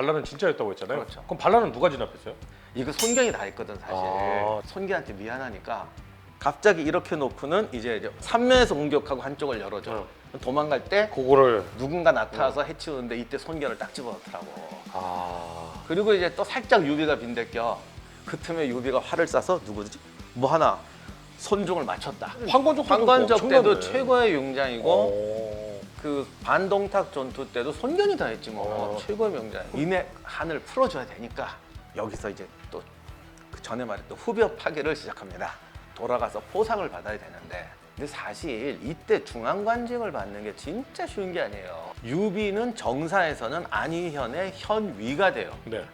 반란은 진짜였다고 했잖아요. 그렇죠. 그럼 반란은 누가 진압했어요? 이거 손견이 다 했거든 사실. 아. 손견한테 미안하니까 갑자기 이렇게 놓고는 이제 3면에서 공격하고 한쪽을 열어줘. 도망갈 때 그거를 누군가 나타나서 해치우는데 이때 손견을 딱 집어넣더라고. 아 그리고 이제 또 살짝 유비가 빈대껴. 그 틈에 유비가 활을 쏴서 누구지? 뭐 하나 손종을 맞췄다. 황건적 황건적 때도 엄청나네. 최고의 용장이고 오. 그 반동탁 전투 때도 손견이 다 했지 뭐. 어. 최고의 명장. 이내 한을 풀어줘야 되니까 여기서 이제 또 그 전에 말했던 후벼 파괴를 시작합니다. 돌아가서 포상을 받아야 되는데 근데 사실 이때 중앙관직을 받는 게 진짜 쉬운 게 아니에요. 유비는 정사에서는 안희현의 현위가 돼요. 네.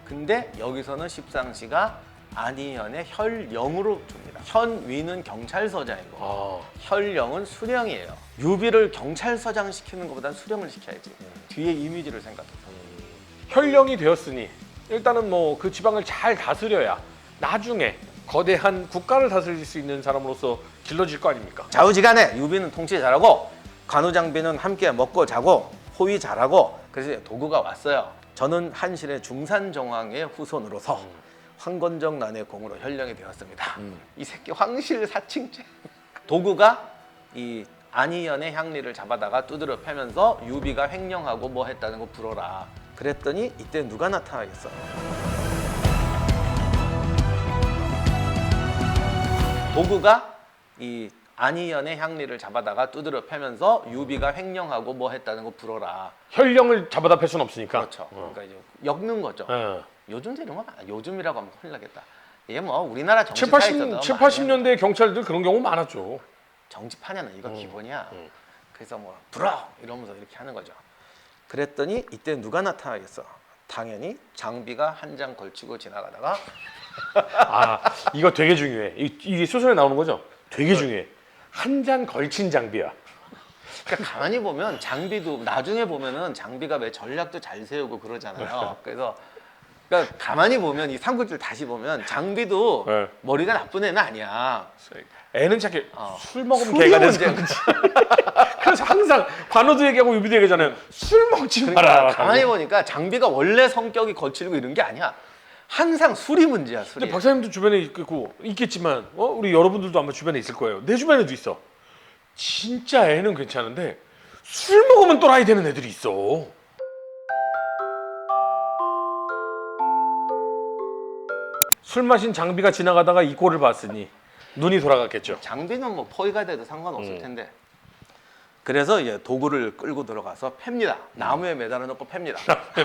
근데 여기서는 십상시가 안희현의 혈령으로 줍니다. 현위는 경찰서장이고 아 혈령은 수령이에요. 유비를 경찰서장 시키는 것보단 수령을 시켜야지. 뒤에 이미지를 생각해서. 혈령이 되었으니 일단은 뭐 그 지방을 잘 다스려야 나중에 거대한 국가를 다스릴 수 있는 사람으로서 길러질 거 아닙니까? 좌우지간에 유비는 통치 잘하고 관우장비는 함께 먹고 자고 호위 잘하고 그래서 이제 도구가 왔어요. 저는 한실의 중산정왕의 후손으로서 황건적 난의 공으로 혈령이 되었습니다. 이 새끼 황실 사칭죄. 도구가 이 안희연의 향리를 잡아다가 두드려 패면서 유비가 횡령하고 뭐 했다는 거 불어라. 그랬더니 이때 누가 나타나겠어? 도구가 이 안희연의 향리를 잡아다가 두드려 패면서 유비가 횡령하고 뭐 했다는 거 불어라. 혈령을 잡아다 팰 수는 없으니까. 그렇죠. 그러니까 이제 엮는 거죠. 예. 요즘 이런 건 요즘이라고 하면 큰일 나겠다. 이게 뭐 우리나라 7, 정치판에서도 80년대 경찰들 그런 경우 많았죠. 정치판에는 이거 기본이야. 그래서 뭐 불어 이러면서 이렇게 하는 거죠. 그랬더니 이때 누가 나타나겠어? 당연히 장비가 한 장 걸치고 지나가다가 아 이거 되게 중요해. 이게 소설에 나오는 거죠? 되게 중요해. 한 장 걸친 장비야. 그러니까 가만히 보면 장비도 나중에 보면은 장비가 왜 전략도 잘 세우고 그러잖아요. 그래서 그러니까 가만히 보면 이 삼국지를 다시 보면 장비도 네. 머리가 나쁜 애는 아니야. 애는 착해. 술 먹으면 술이 개가 돼서 문제인 그래서 항상 관우도 얘기하고 유비도 얘기하잖아요. 술 먹지 그러니까 마라. 가만히 보니까 장비가 원래 성격이 거칠고 이런 게 아니야. 항상 술이 문제야, 술이. 근데 박사님도 주변에 있겠지만 우리 여러분들도 아마 주변에 있을 거예요. 내 주변에도 있어. 진짜 애는 괜찮은데 술 먹으면 또라이 되는 애들이 있어. 술 마신 장비가 지나가다가 이 꼴을 봤으니 눈이 돌아갔겠죠. 장비는 뭐 포위가 돼도 상관없을 텐데. 그래서 이제 도구를 끌고 들어가서 팹니다. 나무에 매달아 놓고 팹니다.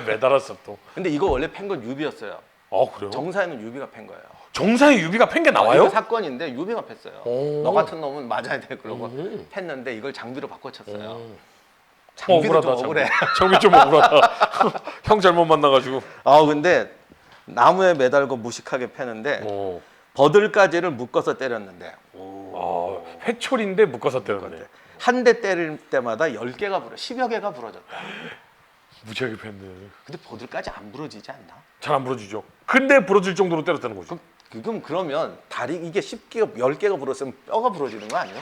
매달았어 또. 근데 이거 원래 팬 건 유비였어요. 그래요? 정사에는 유비가 팬 거예요. 정사에 유비가 팬 게 이거 나와요? 사건인데 유비가 팼어요. 오. 너 같은 놈은 맞아야 돼 그러고 오. 팼는데 이걸 장비로 바꿔쳤어요. 억울하다. 장비도 좀 억울해. 장비 좀 억울하다. 형 잘못 만나가지고. 근데 나무에 매달고 무식하게 패는데 버들가지를 묶어서 때렸는데 회초리인데 묶어서 때렸네. 한 대 때릴 때마다 10개가 10여 개가 부러졌다. 무지하게 팼네. 근데 버들까지 안 부러지지 않나? 잘 안 부러지죠. 근데 부러질 정도로 때렸다는 거죠. 그러면 다리 이게 10개가 10개가 부러졌으면 뼈가 부러지는 거 아니에요?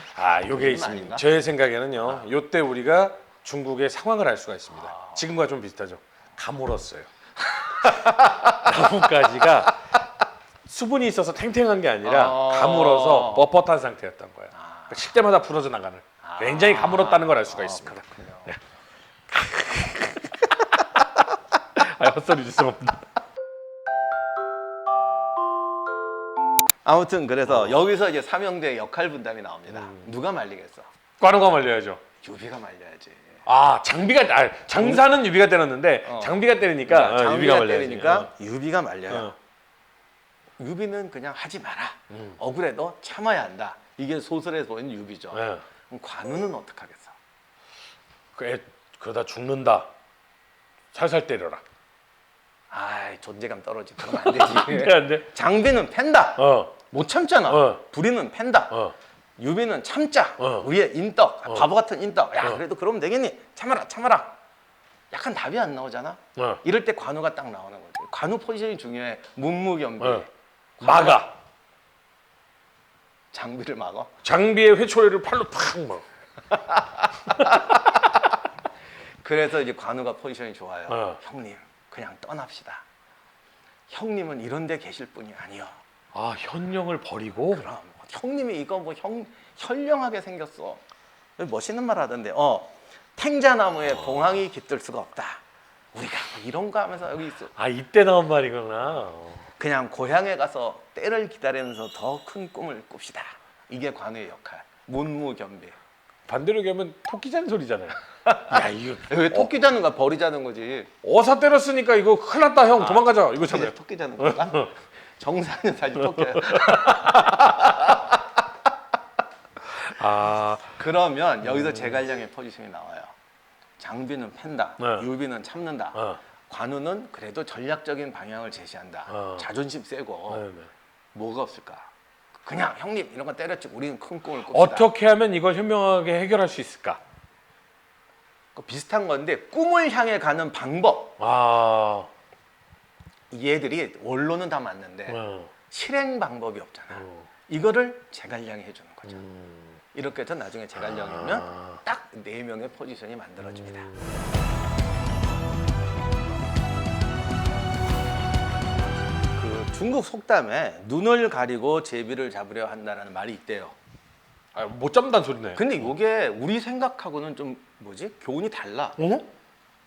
요게 있습니다. 제 생각에는요. 요때 우리가 중국의 상황을 알 수가 있습니다. 지금과 좀 비슷하죠. 가물었어요. 나뭇가지가 수분이 있어서 탱탱한 게 아니라 가물어서 뻣뻣한 상태였던 거예요. 그러니까 칠 때마다 부러져 나가는. 굉장히 가물었다는 걸 알 수가 있습니다. 그렇군요. 네. 헛소리 죄송합니다. 아무튼 그래서 여기서 이제 삼형제의 역할 분담이 나옵니다. 누가 말리겠어? 관우가 말려야죠. 유비가 말려야지. 장사는 유비가 때렸는데 장비가 때리니까 유비가 장비가 말려야지. 때리니까 유비가 말려요. 유비는 그냥 하지 마라. 억울해도 참아야 한다. 이게 소설에서 보이는 유비죠. 네. 그럼 관우는 어떡하겠어? 그러다 죽는다. 살살 때려라. 존재감 떨어지. 그러면 안 되지. 안 돼. 장비는 팬다. 못 참잖아. 불의는 팬다. 유비는 참자. 우리의 인덕. 바보 같은 인덕. 야, 그래도 그러면 되겠니? 참아라, 참아라. 약간 답이 안 나오잖아. 이럴 때 관우가 딱 나오는 거지. 관우 포지션이 중요해. 문무경비. 막아. 장비를 막아. 장비의 회초리를 팔로 팍 막. 그래서 이제 관우가 포지션이 좋아요. 형님, 그냥 떠납시다. 형님은 이런 데 계실 분이 아니요. 아, 현령을 버리고? 그럼 형님이 이거 뭐 현령하게 생겼어. 멋있는 말 하던데 탱자나무에 봉황이 깃들 수가 없다. 우리가 뭐 이런 거 하면서 여기 있어. 아, 이때 나온 말이구나. 그냥 고향에 가서 때를 기다리면서 더 큰 꿈을 꿉시다. 이게 관우의 역할. 문무겸비. 반대로 얘기하면 토끼 자는 소리잖아요. 야, 이거 왜 토끼 자는 거야? 벌이 자는 거지. 어사 때렸으니까 이거 큰일 났다, 형. 도망가자. 이거잖아요. 토끼 자는 건가? 정사는 사실 토끼야. 아, 그러면 여기서 제갈량의 포지션이 나와요. 장비는 팬다. 네. 유비는 참는다. 어. 관우는 그래도 전략적인 방향을 제시한다. 자존심 세고 네네. 뭐가 없을까? 그냥 형님 이런 거 때렸지. 우리는 큰 꿈을 꿉시다. 어떻게 하면 이걸 현명하게 해결할 수 있을까? 비슷한 건데 꿈을 향해 가는 방법. 아, 얘들이 원론은 다 맞는데 어. 실행 방법이 없잖아. 어. 이거를 제갈량이 해주는 거죠. 음. 이렇게 해서 나중에 제갈량이면 딱 4명의 포지션이 만들어집니다. 그 중국 속담에 눈을 가리고 제비를 잡으려 한다는 말이 있대요. 아, 못 잡는다는 소리네. 근데 이게 우리 생각하고는 좀 뭐지? 교훈이 달라. 어? 그러니까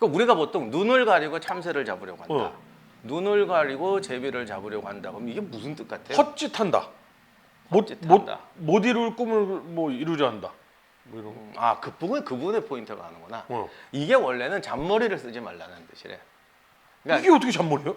우리가 보통 눈을 가리고 참새를 잡으려고 한다. 어. 눈을 가리고 제비를 잡으려고 한다. 그럼 이게 무슨 뜻 같아요? 헛짓한다. 헛짓한다. 못 이룰 꿈을 뭐 이루려 한다. 뭐 이런 거. 아, 그분의 포인트가 가는구나. 어. 이게 원래는 잔머리를 쓰지 말라는 뜻이래. 그러니까 이게 어떻게 잔머리야?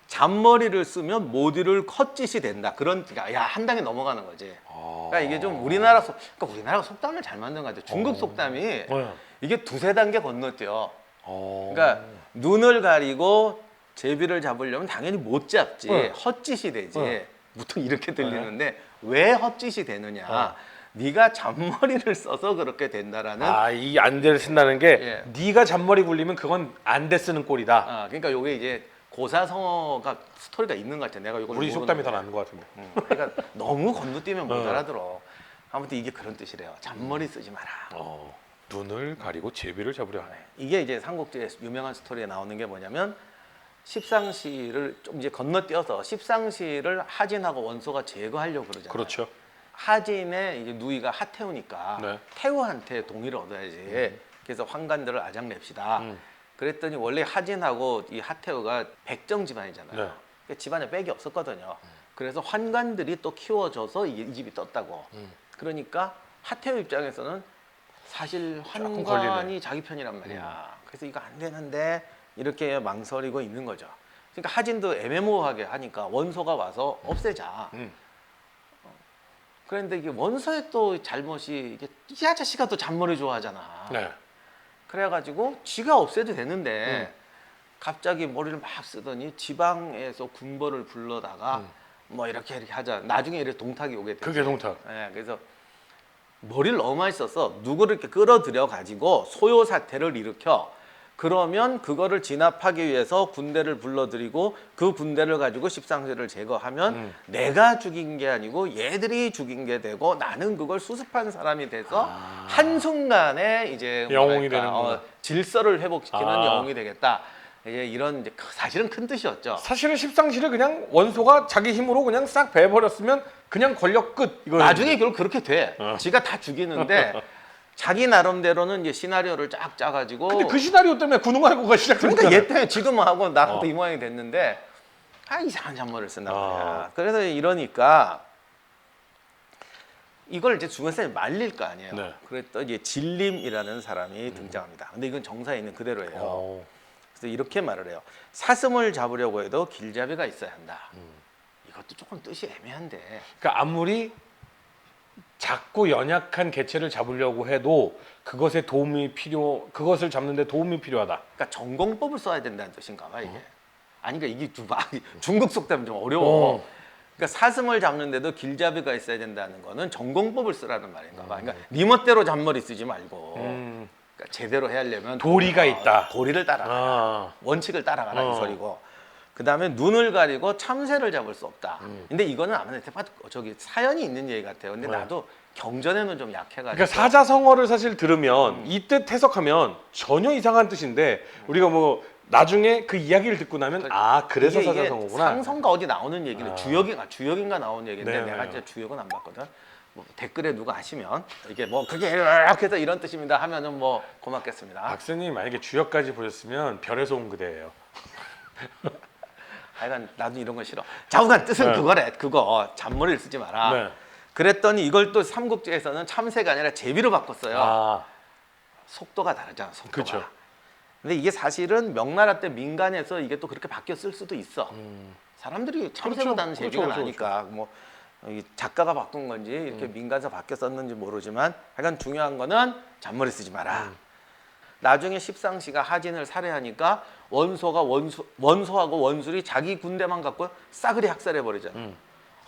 잔머리를 쓰면 못 이룰 헛짓이 된다. 그런 그러니까 한 단계 넘어가는 거지. 아. 그러니까 이게 좀 그러니까 우리나라가 속담을 잘 만든 것 같아. 중국 속담이 네. 이게 두세 단계 건너뛰어. 어. 그러니까 눈을 가리고 제비를 잡으려면 당연히 못 잡지. 네. 헛짓이 되지. 네. 보통 이렇게 들리는데 왜 헛짓이 되느냐? 어. 네가 잔머리를 써서 그렇게 된다라는. 아, 이 안대를 쓴다는 게 예. 네가 잔머리 굴리면 그건 안대 쓰는 꼴이다. 아, 그러니까 요게 이제 고사성어가 스토리가 있는 것 같아. 내가 이걸 우리 속담이 더 모르는데. 나은 것 같은데. 그러니까 너무 건너뛰면 못 어. 알아들어. 아무튼 이게 그런 뜻이래요. 잔머리 쓰지 마라. 눈을 가리고 제비를 잡으려 하네. 이게 이제 삼국지의 유명한 스토리에 나오는 게 뭐냐면 십상시를 좀 이제 건너뛰어서 십상시를 하진하고 원소가 제거하려고 그러잖아요. 그렇죠. 하진의 이제 누이가 하태우니까 네. 태우한테 동의를 얻어야지. 그래서 환관들을 아작냅시다. 그랬더니 원래 하진하고 이 하태우가 백정 집안이잖아요. 네. 그러니까 집안에 빽이 없었거든요. 그래서 환관들이 또 키워줘서 이 집이 떴다고. 그러니까 하태우 입장에서는 사실 조금 환관이 걸리네. 자기 편이란 말이야. 그래서 이거 안 되는데 이렇게 망설이고 있는 거죠. 그러니까 하진도 애매모호하게 하니까 원소가 와서 없애자. 그런데 이게 원소의 또 잘못이 이게 이 아저씨가 또 잔머리 좋아하잖아. 네. 그래가지고 지가 없애도 되는데 갑자기 머리를 막 쓰더니 지방에서 군벌을 불러다가 뭐 이렇게 하자. 나중에 이렇게 동탁이 오게 돼. 그게 동탁. 네, 그래서 머리를 너무 많이 써서 누구를 이렇게 끌어들여 가지고 소요 사태를 일으켜. 그러면 그거를 진압하기 위해서 군대를 불러들이고 그 군대를 가지고 십상시를 제거하면 내가 죽인 게 아니고 얘들이 죽인 게 되고 나는 그걸 수습한 사람이 돼서 한순간에 이제 영웅이 뭐랄까, 되는구나. 질서를 회복시키는 아. 영웅이 되겠다. 이제 이런 이제 사실은 큰 뜻이었죠. 사실은 십상시를 그냥 원소가 자기 힘으로 그냥 싹 베버렸으면 그냥 권력 끝. 이거 나중에 결국 그렇게 돼. 어. 지가 다 죽이는데 자기 나름대로는 이제 시나리오를 쫙 짜가지고. 근데 그 시나리오 때문에 군웅할고가 시작된 그러니까 거잖아요. 얘 때문에 지금 하고 나도 어. 이 모양이 됐는데 이상한 잔머리를 쓴단 말이야. 어. 그래서 이러니까 이걸 이제 주변사람이 말릴 거 아니에요. 네. 그랬더니 이제 진림이라는 사람이 등장합니다. 근데 이건 정사에 있는 그대로예요. 어. 그래서 이렇게 말을 해요. 사슴을 잡으려고 해도 길잡이가 있어야 한다. 이것도 조금 뜻이 애매한데. 그러니까 아무리 작고 연약한 개체를 잡으려고 해도 그것을 잡는데 도움이 필요하다. 그러니까 전공법을 써야 된다는 뜻인가 봐 이게. 아니 그러니까 이게 중국 속담 좀 어려워. 그러니까 사슴을 잡는데도 길잡이가 있어야 된다는 거는 전공법을 쓰라는 말인가 봐. 그러니까 네 멋대로 잔머리 쓰지 말고 그러니까 제대로 해야 하려면 도리가 있다. 도리를 따라가라. 아. 원칙을 따라가라 어. 이 소리고. 그다음에 눈을 가리고 참새를 잡을 수 없다. 근데 이거는 아무래도 저기 사연이 있는 얘기 같아요. 근데 네. 나도 경전에는 좀 약해가지고. 그러니까 사자성어를 사실 들으면 이 뜻 해석하면 전혀 이상한 뜻인데 우리가 뭐 나중에 그 이야기를 듣고 나면 아 그래서 이게 사자성어구나. 상성가 어디 나오는 얘기는 주역인가 나오는 얘기인데 네, 내가 네. 진짜 주역은 안 봤거든. 뭐 댓글에 누가 아시면 이게 뭐 그게 이렇게 해서 이런 뜻입니다 하면은 뭐 고맙겠습니다. 박사님 만약에 주역까지 보셨으면 별에서 온 그대예요. 하여간 나도 이런 거 싫어. 좌우간 뜻은 네. 그거래. 그거 잔머리를 쓰지 마라. 네. 그랬더니 이걸 또 삼국지에서는 참새가 아니라 제비로 바꿨어요. 아 속도가 다르잖아. 속도가. 그렇죠. 근데 이게 사실은 명나라 때 민간에서 이게 또 그렇게 바뀌었을 수도 있어. 사람들이 참새보다는 그렇죠. 제비가 그렇죠. 나니까 뭐 이 작가가 바꾼 건지 이렇게 민간에서 바뀌었었는지 모르지만 하여간 중요한 거는 잔머리 쓰지 마라. 나중에 십상시가 하진을 살해하니까 원소하고 원술이 자기 군대만 갖고 싸그리 학살해 버리잖아.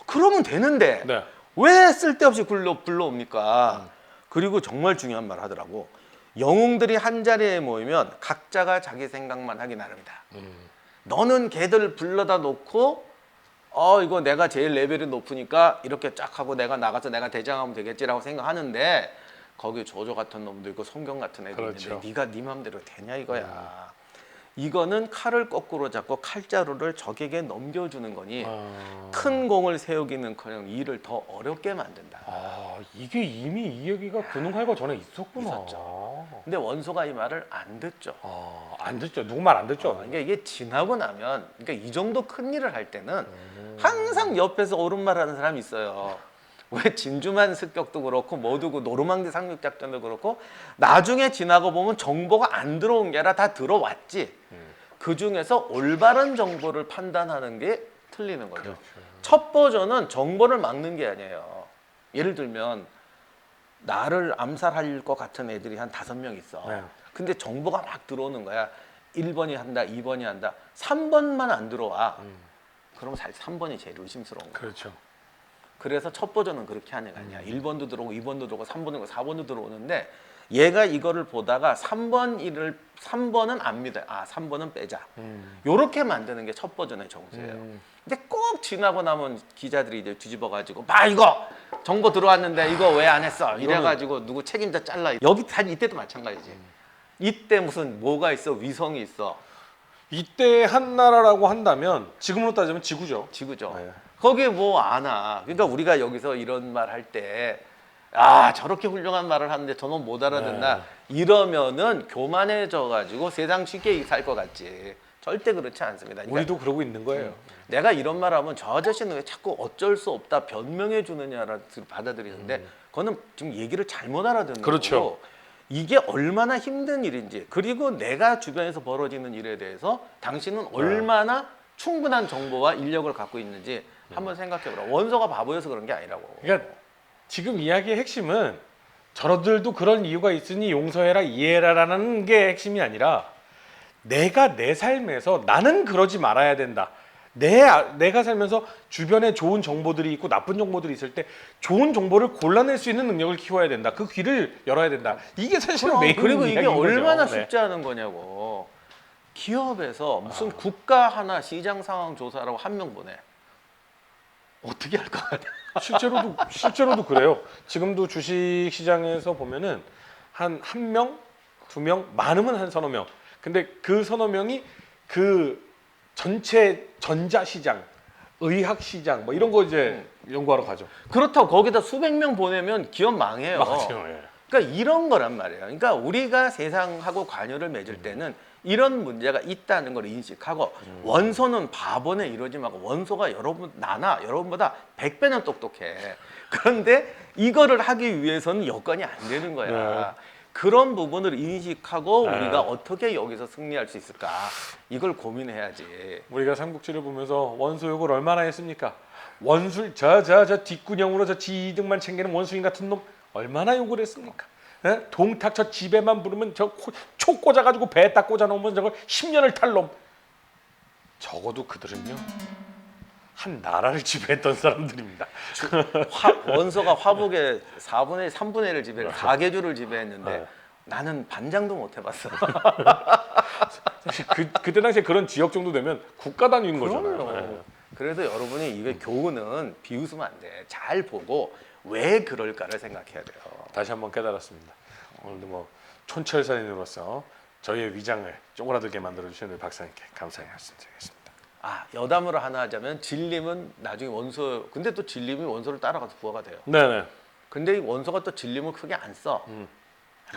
그러면 되는데 네. 왜 쓸데없이 불러옵니까? 그리고 정말 중요한 말 하더라고. 영웅들이 한 자리에 모이면 각자가 자기 생각만 하기 나름이다. 너는 걔들 불러다 놓고 이거 내가 제일 레벨이 높으니까 이렇게 쫙 하고 내가 나가서 내가 대장하면 되겠지라고 생각하는데 거기 조조 같은 놈도 있고 송경 같은 애도 그렇죠. 있는데 네가 네 맘대로 되냐 이거야. 이거는 칼을 거꾸로 잡고 칼자루를 적에게 넘겨주는 거니 큰 공을 세우기는커녕 일을 더 어렵게 만든다. 아 이게 이미 이 얘기가 근홍할거 전에 있었구나. 있었죠. 근데 원소가 이 말을 안 듣죠. 안 듣죠. 누구 말 안 듣죠. 그러니까 이게 지나고 나면 그러니까 이 정도 큰 일을 할 때는 항상 옆에서 옳은 말하는 사람이 있어요. 왜 진주만 습격도 그렇고 뭐도 노르망디 상륙작전도 그렇고 나중에 지나고 보면 정보가 안 들어온 게 아니라 다 들어왔지. 그 중에서 올바른 정보를 판단하는 게 틀리는 거죠. 그렇죠. 첫 버전은 정보를 막는 게 아니에요. 예를 들면 나를 암살할 것 같은 애들이 한 5명 있어. 네. 근데 정보가 막 들어오는 거야. 1번이 한다, 2번이 한다. 3번만 안 들어와. 그러면 사실 3번이 제일 의심스러운 거야. 그렇죠. 그래서 첫 버전은 그렇게 하는 게 아니야. 1번도 들어오고 2번도 들어오고 3번도 들어오고 4번도 들어오는데 얘가 이거를 보다가 3번은 안 믿어요. 3번은 빼자. 요렇게 만드는 게 첫 버전의 정수예요. 근데 꼭 지나고 나면 기자들이 이제 뒤집어가지고 봐 이거 정보 들어왔는데 이거 왜 안 했어? 이래가지고 누구 책임자 잘라. 여기 다 이때도 마찬가지지. 이때 무슨 뭐가 있어? 위성이 있어. 이때 한나라라고 한다면 지금으로 따지면 지구죠. 지구죠. 네. 거기에 뭐 아나. 그러니까 우리가 여기서 이런 말 할 때 저렇게 훌륭한 말을 하는데 저놈 못 알아듣나 네. 이러면은 교만해져 가지고 세상 쉽게 살 것 같지. 절대 그렇지 않습니다. 그러니까 우리도 그러고 있는 거예요. 내가 이런 말 하면 저 아저씨는 왜 자꾸 어쩔 수 없다 변명해 주느냐라 받아들이는데 그거는 지금 얘기를 잘못 알아듣는 그렇죠. 거고 이게 얼마나 힘든 일인지 그리고 내가 주변에서 벌어지는 일에 대해서 당신은 얼마나 충분한 정보와 인력을 갖고 있는지 한번 생각해보라. 원소가 바보여서 그런 게 아니라고. 그러니까 지금 이야기의 핵심은 저러들도 그런 이유가 있으니 용서해라 이해해라라는 게 핵심이 아니라 내가 내 삶에서 나는 그러지 말아야 된다. 내가 살면서 주변에 좋은 정보들이 있고 나쁜 정보들이 있을 때 좋은 정보를 골라낼 수 있는 능력을 키워야 된다. 그 귀를 열어야 된다. 이게 사실은 메인 그리고 이게 이야기인 얼마나 거죠. 네. 쉽지 않은 거냐고. 기업에서 무슨 국가 하나 시장 상황 조사라고 한 명 보내. 어떻게 할 것 같아? 실제로도 그래요. 지금도 주식 시장에서 보면은 한 명, 2명, 많으면 한 서너 명. 근데 그 서너 명이 그 전체 전자 시장, 의학 시장 뭐 이런 거 이제 연구하러 가죠. 그렇다고 거기다 수백 명 보내면 기업 망해요. 맞아요. 예. 그러니까 이런 거란 말이에요. 그러니까 우리가 세상하고 관여를 맺을 때는 이런 문제가 있다는 걸 인식하고 원소는 바보네 이러지 말고 원소가 여러분보다 100배는 똑똑해. 그런데 이거를 하기 위해서는 여건이 안 되는 거야. 그런 부분을 인식하고 우리가 어떻게 여기서 승리할 수 있을까? 이걸 고민해야지. 우리가 삼국지를 보면서 원소 욕을 얼마나 했습니까? 원술 저 뒷구녕으로 저 지이득만 챙기는 원수인 같은 놈 얼마나 욕을 했습니까? 에? 동탁 저 집에만 부르면 초 꽂아가지고 배에 딱 꽂아놓으면 저걸 10년을 탈 놈. 적어도 그들은요 한 나라를 지배했던 사람들입니다. 원소가 화북의 4분의 3분의 1을 지배를 가계주를 지배했는데 나는 반장도 못 해봤어. 사실 그때 당시에 그런 지역 정도 되면 국가 단위인 거잖아요. 그럼요. 그래서 여러분이 이게 교훈은 비웃으면 안 돼. 잘 보고 왜 그럴까를 생각해야 돼요. 다시 한번 깨달았습니다. 오늘도 뭐 촌철살인으로서 저희의 위장을 쪼그라들게 만들어주시는 박사님께 감사의 말씀드리겠습니다. 여담으로 하나 하자면 진림은 나중에 원소, 근데 또 진림이 원소를 따라가서 부화가 돼요. 네네. 근데 이 원소가 또 진림을 크게 안 써.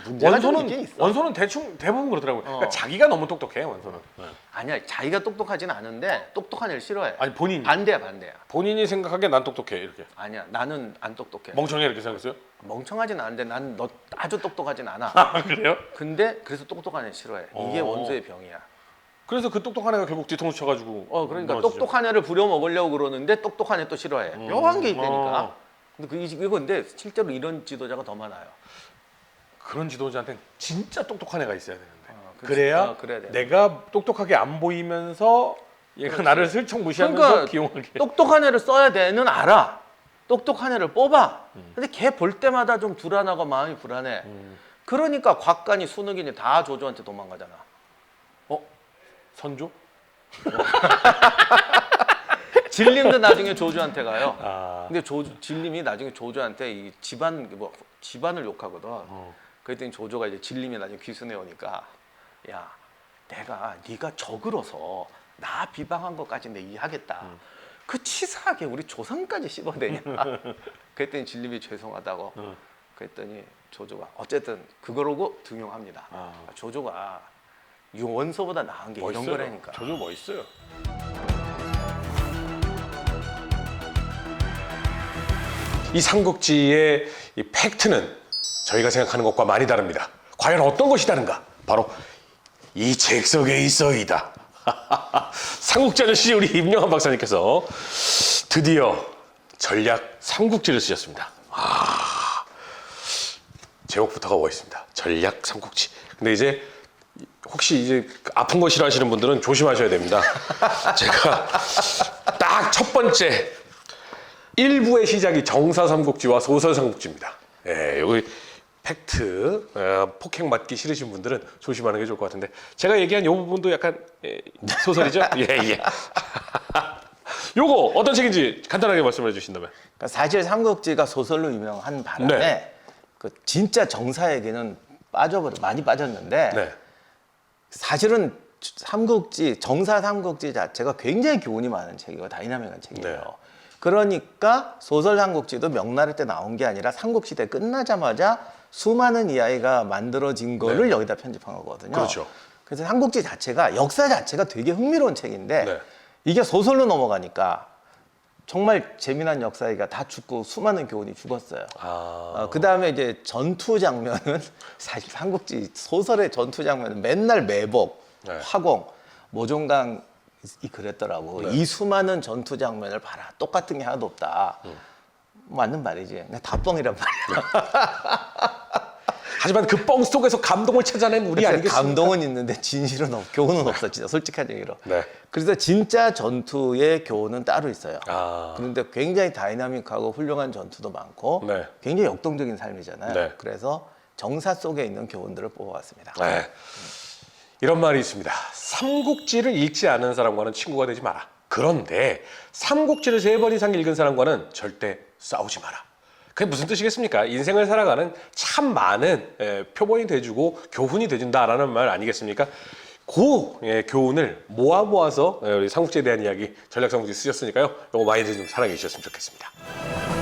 문제가 좀 있긴 있어. 원소는 대부분 그렇더라고요. 그러니까 자기가 너무 똑똑해 원소는. 네. 아니야, 자기가 똑똑하진 않은데 똑똑한 애를 싫어해. 아니 본인이 반대야. 본인이 생각하기에 난 똑똑해 이렇게. 아니야, 나는 안 똑똑해. 멍청해 이렇게 생각했어요? 멍청하진 않은데 난 너 아주 똑똑하진 않아. 그래요? 근데 그래서 똑똑한 애 싫어해. 이게 원소의 병이야. 그래서 그 똑똑한 애가 결국 뒤통수 쳐가지고. 그러니까 무너지죠. 똑똑한 애를 부려먹으려고 그러는데 똑똑한 애 또 싫어해. 묘한 게 있다니까. 근데 근데 실제로 이런 지도자가 더 많아요. 그런 지도자한테는 진짜 똑똑한 애가 있어야 되는데. 그렇지. 그래야 그래야 돼. 내가 똑똑하게 안 보이면서 얘가 나를 슬쩍 무시하면서 그러니까 기용하게. 똑똑한 애를 써야 되는 알아. 똑똑한 애를 뽑아. 근데 걔 볼 때마다 좀 불안하고 마음이 불안해. 그러니까 곽간이 순욱이니 다 조조한테 도망가잖아. 선조? 진림도 나중에 조조한테 가요. 근데 진림이 나중에 조조한테 이 집안을 욕하거든. 그랬더니 조조가 이제 진림이 나중에 귀순해 오니까 야, 네가 적으로서 나 비방한 것까지 내 이해하겠다. 그 치사하게 우리 조상까지 씹어대냐. 그랬더니 진림이 죄송하다고. 그랬더니 조조가 어쨌든 그거라고 등용합니다. 조조가 원소보다 나은 게 이런 거라니까. 조조 멋있어요. 이 삼국지의 이 팩트는 저희가 생각하는 것과 많이 다릅니다. 과연 어떤 것이 다른가? 바로 이 책 속에 있어이다. 삼국지 아저씨 우리 임영환 박사님께서 드디어 전략 삼국지를 쓰셨습니다. 제목부터가 멋있습니다. 전략 삼국지. 근데 이제 혹시 이제 아픈 거 싫어하시는 분들은 조심하셔야 됩니다. 제가 딱 첫 번째 1부의 시작이 정사 삼국지와 소설 삼국지입니다. 예, 여기 팩트 폭행 맞기 싫으신 분들은 조심하는 게 좋을 것 같은데 제가 얘기한 이 부분도 약간 소설이죠? 예. 요거 어떤 책인지 간단하게 말씀해 주신다면. 그러니까 사실 삼국지가 소설로 유명한 바람에 네. 그 진짜 정사에게는 많이 빠졌는데 네. 사실은 정사 삼국지 자체가 굉장히 교훈이 많은 책이고 다이나믹한 책이에요. 네. 그러니까 소설 삼국지도 명나라 때 나온 게 아니라 삼국시대 끝나자마자 수많은 이야기가 만들어진 거를 여기다 편집한 거거든요. 그렇죠. 그래서 삼국지 자체가 역사 자체가 되게 흥미로운 책인데 네. 이게 소설로 넘어가니까 정말 재미난 역사 얘기가 다 죽고 수많은 교훈이 죽었어요. 그 다음에 이제 전투 장면은 사실 삼국지 소설의 전투 장면은 맨날 매복, 화공, 모종강이 그랬더라고. 이 수많은 전투 장면을 봐라. 똑같은 게 하나도 없다. 맞는 말이지. 그냥 다 뻥이란 말이야. 하지만 그 뻥 속에서 감동을 찾아낸 우리 아니겠습니까? 감동은 있는데 진실은 교훈은 없어. 진짜 솔직한 얘기로. 네. 그래서 진짜 전투의 교훈은 따로 있어요. 아. 그런데 굉장히 다이나믹하고 훌륭한 전투도 많고 네. 굉장히 역동적인 삶이잖아요. 네. 그래서 정사 속에 있는 교훈들을 뽑아왔습니다. 네. 이런 말이 있습니다. 삼국지를 읽지 않은 사람과는 친구가 되지 마라. 그런데 삼국지를 3번 이상 읽은 사람과는 절대 싸우지 마라. 그게 무슨 뜻이겠습니까? 인생을 살아가는 참 많은 표본이 돼주고 교훈이 돼준다라는 말 아니겠습니까? 그 교훈을 모아서 우리 삼국지에 대한 이야기 전략 삼국지 쓰셨으니까요. 이거 많이들 좀 사랑해 주셨으면 좋겠습니다.